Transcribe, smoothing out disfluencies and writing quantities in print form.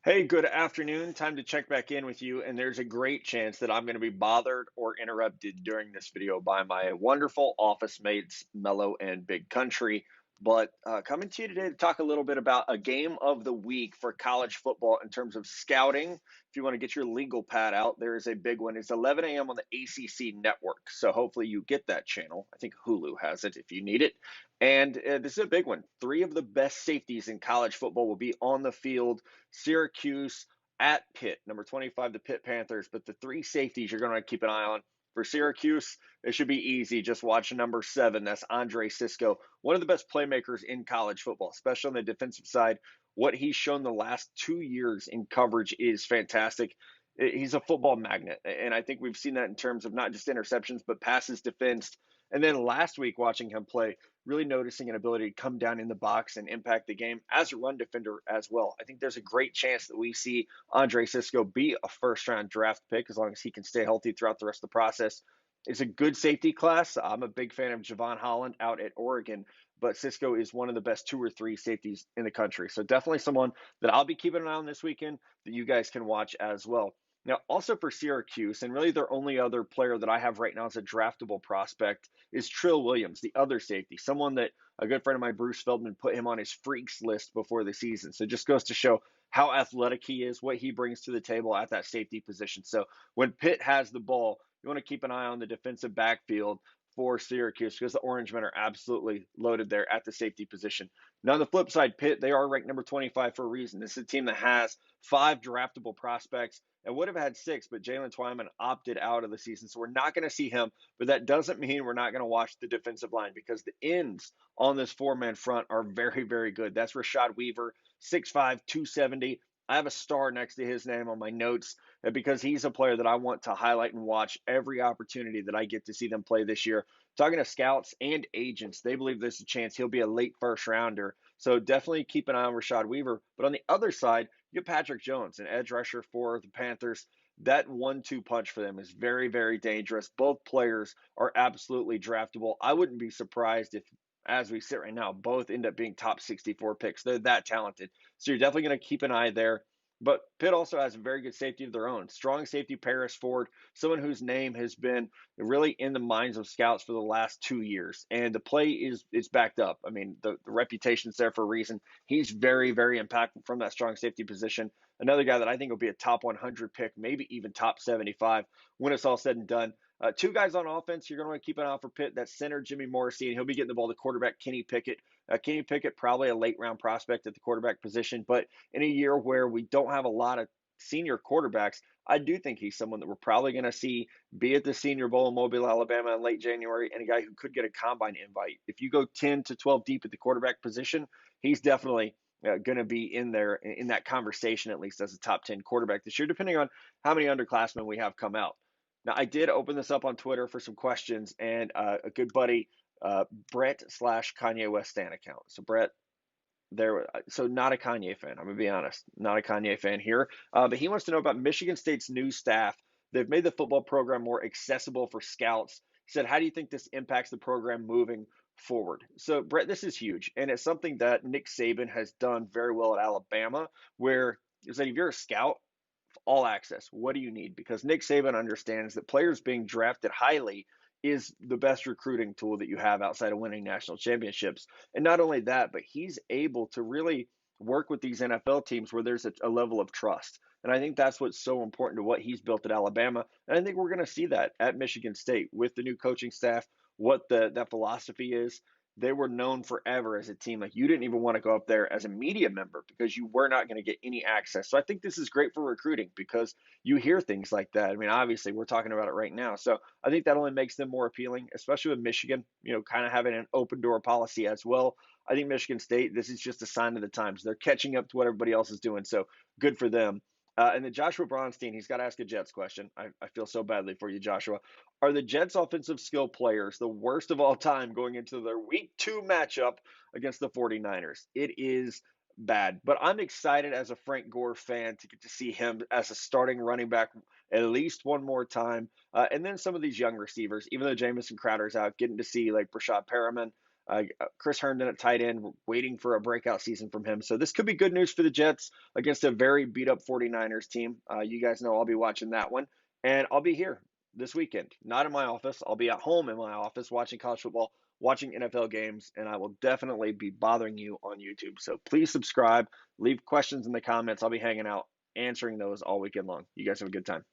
Hey, good afternoon. Time to check back in with you. And there's a great chance that I'm going to be bothered or interrupted during this video by my wonderful office mates, Mello and Big Country. But coming to you today to talk a little bit about a game of the week for college football in terms of scouting. If you want to get your legal pad out, there is a big one. It's 11 a.m. on the ACC network. So hopefully you get that channel. I think Hulu has it if you need it. And this is a big one. Three of the best safeties in college football will be on the field. Syracuse at Pitt, number 25, the Pitt Panthers. But the three safeties you're going to keep an eye on for Syracuse, it should be easy. Just watch number 7. That's Andre Cisco, one of the best playmakers in college football, especially on the defensive side. What he's shown the last 2 years in coverage is fantastic. He's a football magnet. And I think we've seen that in terms of not just interceptions, but passes defensed. And then last week, watching him play, really noticing an ability to come down in the box and impact the game as a run defender as well. I think there's a great chance that we see Andre Cisco be a first round draft pick as long as he can stay healthy throughout the rest of the process. It's a good safety class. I'm a big fan of Javon Holland out at Oregon, but Cisco is one of the best 2 or 3 safeties in the country. So definitely someone that I'll be keeping an eye on this weekend that you guys can watch as well. Now, also for Syracuse, and really their only other player that I have right now as a draftable prospect is Trill Williams, the other safety, someone that a good friend of mine, Bruce Feldman, put him on his freaks list before the season. So it just goes to show how athletic he is, what he brings to the table at that safety position. So when Pitt has the ball, you want to keep an eye on the defensive backfield for Syracuse because the Orangemen are absolutely loaded there at the safety position. Now, on the flip side, Pitt, they are ranked number 25 for a reason. This is a team that has 5 draftable prospects and would have had 6, but Jalen Twyman opted out of the season. So we're not going to see him, but that doesn't mean we're not going to watch the defensive line because the ends on this 4-man front are very, very good. That's Rashad Weaver, 6'5", 270. I have a star next to his name on my notes because he's a player that I want to highlight and watch every opportunity that I get to see them play this year. Talking to scouts and agents, they believe there's a chance he'll be a late first rounder. So definitely keep an eye on Rashad Weaver. But on the other side, you have Patrick Jones, an edge rusher for the Panthers. That 1-2 punch for them is very, very dangerous. Both players are absolutely draftable. I wouldn't be surprised if, as we sit right now, both end up being top 64 picks. They're that talented. So you're definitely going to keep an eye there. But Pitt also has a very good safety of their own. Strong safety, Paris Ford, someone whose name has been really in the minds of scouts for the last 2 years. And the play is backed up. I mean, the reputation's there for a reason. He's very, very impactful from that strong safety position. Another guy that I think will be a top 100 pick, maybe even top 75 when it's all said and done. 2 guys on offense, you're going to want to keep an eye out for Pitt. That's center Jimmy Morrissey, and he'll be getting the ball to quarterback Kenny Pickett. Kenny Pickett, probably a late round prospect at the quarterback position, but in a year where we don't have a lot of senior quarterbacks, I do think he's someone that we're probably going to see be at the Senior Bowl in Mobile, Alabama in late January, and a guy who could get a combine invite. If you go 10 to 12 deep at the quarterback position, he's definitely going to be in there in that conversation, at least as a top 10 quarterback this year, depending on how many underclassmen we have come out. Now, I did open this up on Twitter for some questions, and a good buddy, Brett slash Kanye West Stan account. So Brett, so not a Kanye fan. I'm gonna be honest, not a Kanye fan here. But he wants to know about Michigan State's new staff. They've made the football program more accessible for scouts. He said, "How do you think this impacts the program moving forward?" So Brett, this is huge, and it's something that Nick Saban has done very well at Alabama, where is that if you're a scout, all access. What do you need? Because Nick Saban understands that players being drafted highly is the best recruiting tool that you have outside of winning national championships. And not only that, but he's able to really work with these NFL teams where there's a level of trust. And I think that's what's so important to what he's built at Alabama. And I think we're going to see that at Michigan State with the new coaching staff, what that philosophy is. They were known forever as a team like you didn't even want to go up there as a media member because you were not going to get any access. So I think this is great for recruiting because you hear things like that. I mean, obviously we're talking about it right now. So I think that only makes them more appealing, especially with Michigan, kind of having an open door policy as well. I think Michigan State, this is just a sign of the times. They're catching up to what everybody else is doing. So good for them. And then Joshua Bronstein, he's got to ask a Jets question. I feel so badly for you, Joshua. Are the Jets' offensive skill players the worst of all time going into their week 2 matchup against the 49ers? It is bad. But I'm excited as a Frank Gore fan to get to see him as a starting running back at least one more time. And then some of these young receivers, even though Jamison Crowder's out, getting to see like Brashad Perriman, Chris Herndon at tight end, waiting for a breakout season from him. So this could be good news for the Jets against a very beat up 49ers team. You guys know I'll be watching that one. And I'll be here this weekend, not in my office. I'll be at home in my office watching college football, watching NFL games, and I will definitely be bothering you on YouTube. So please subscribe, leave questions in the comments. I'll be hanging out answering those all weekend long. You guys have a good time.